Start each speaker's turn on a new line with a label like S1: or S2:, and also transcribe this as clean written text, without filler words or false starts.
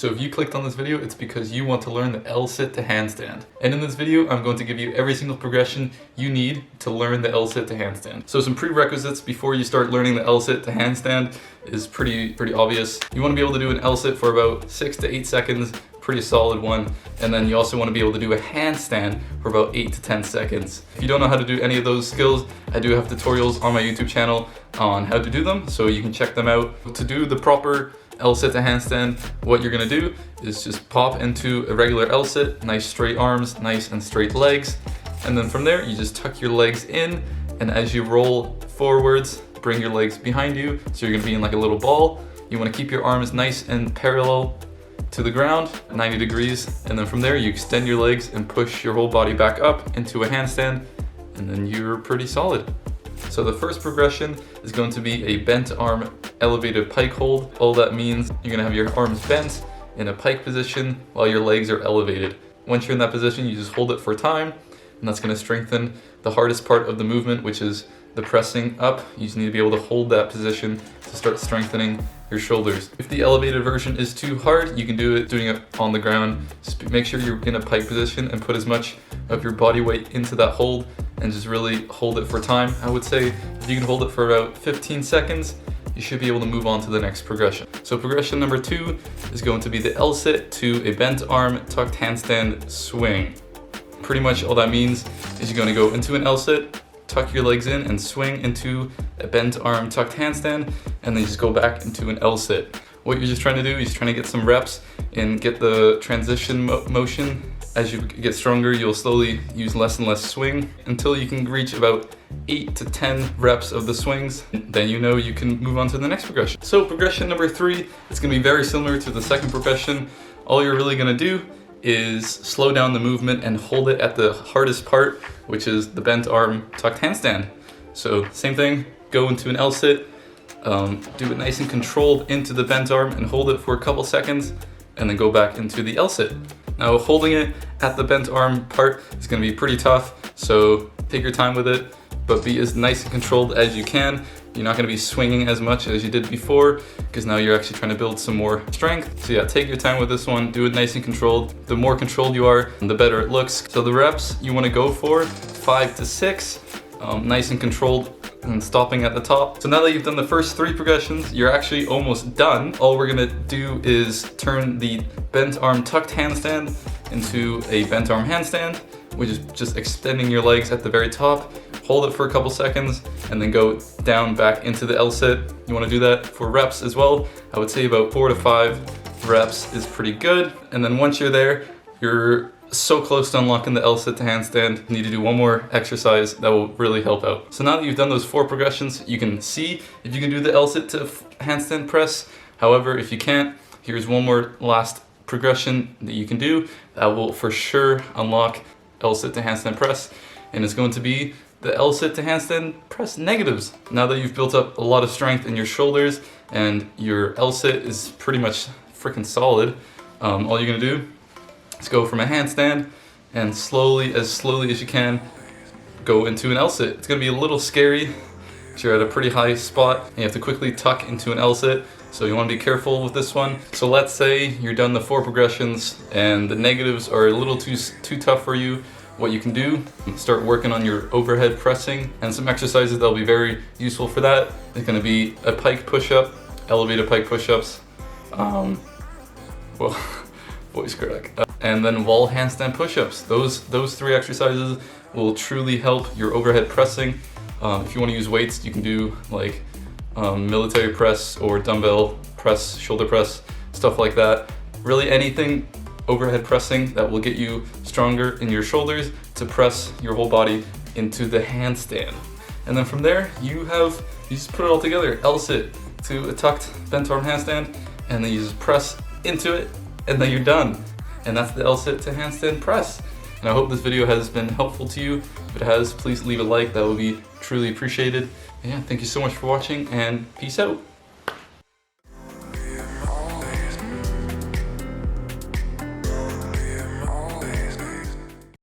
S1: So if you clicked on this video, it's because you want to learn the L-sit to handstand. And in this video, I'm going to give you every single progression you need to learn the L-sit to handstand. So some prerequisites before you start learning the L-sit to handstand is pretty obvious. You want to be able to do an L-sit for about 6 to 8 seconds, pretty solid one. And then you also want to be able to do a handstand for about 8 to 10 seconds. If you don't know how to do any of those skills, I do have tutorials on my YouTube channel on how to do them, so you can check them out. To do the proper L-sit to handstand, what you're gonna do is just pop into a regular L-sit, nice straight arms, nice and straight legs, and then from there you just tuck your legs in, and as you roll forwards, bring your legs behind you, so you're gonna be in like a little ball. You wanna keep your arms nice and parallel to the ground, 90 degrees, and then from there you extend your legs and push your whole body back up into a handstand, and then you're pretty solid. So the first progression is going to be a bent arm elevated pike hold. All that means you're gonna have your arms bent in a pike position while your legs are elevated. Once you're in that position, you just hold it for time, and that's gonna strengthen the hardest part of the movement, which is the pressing up. You just need to be able to hold that position to start strengthening your shoulders. If the elevated version is too hard, you can do it doing it on the ground. Just make sure you're in a pike position and put as much of your body weight into that hold and just really hold it for time. I would say if you can hold it for about 15 seconds, you should be able to move on to the next progression. So progression number 2 is going to be the L-sit to a bent arm tucked handstand swing. Pretty much all that means is you're gonna go into an L-sit, tuck your legs in and swing into a bent arm tucked handstand, and then just go back into an L-sit. What you're just trying to do is trying to get some reps and get the transition motion. As you get stronger, you'll slowly use less and less swing until you can reach about 8 to 10 reps of the swings. Then you know you can move on to the next progression. So progression number 3 is gonna be very similar to the second progression. All you're really gonna do is slow down the movement and hold it at the hardest part, which is the bent arm tucked handstand. So same thing, go into an L-sit, do it nice and controlled into the bent arm and hold it for a couple seconds, and then go back into the L-sit. Now holding it at the bent arm part is gonna be pretty tough, so take your time with it, but be as nice and controlled as you can. You're not gonna be swinging as much as you did before, because now you're actually trying to build some more strength. So yeah, take your time with this one, do it nice and controlled. The more controlled you are, the better it looks. So the reps you wanna go for 5 to 6, nice and controlled, and stopping at the top. So now that you've done the first 3 progressions, you're actually almost done. All we're gonna do is turn the bent arm tucked handstand into a bent arm handstand, which is just extending your legs at the very top. Hold it for a couple seconds and then go down back into the L-sit. You wanna do that for reps as well. I would say about 4 to 5 reps is pretty good. And then once you're there, you're so close to unlocking the L-sit to handstand. You need to do one more exercise that will really help out. So now that you've done those 4 progressions, you can see if you can do the L-sit to handstand press. However, if you can't, here's one more last progression that you can do that will for sure unlock L-sit to handstand press, and it's going to be the L-sit to handstand press negatives. Now that you've built up a lot of strength in your shoulders and your L-sit is pretty much freaking solid, all you're gonna do is go from a handstand and slowly as you can, go into an L-sit. It's gonna be a little scary because you're at a pretty high spot and you have to quickly tuck into an L-sit. So you wanna be careful with this one. So let's say you're done the 4 progressions and the negatives are a little too tough for you. What you can do, start working on your overhead pressing, and some exercises that'll be very useful for that. It's gonna be a pike push-up, elevated pike push-ups, well, voice crack, and then wall handstand push-ups. Those 3 exercises will truly help your overhead pressing. If you wanna use weights, you can do like military press or dumbbell press, shoulder press, stuff like that. Really anything overhead pressing that will get you stronger in your shoulders to press your whole body into the handstand. And then from there, you just put it all together. L-sit to a tucked bent arm handstand, and then you just press into it, and then you're done. And that's the L-sit to handstand press. And I hope this video has been helpful to you. If it has, please leave a like, that would be truly appreciated. And yeah, thank you so much for watching, and peace out.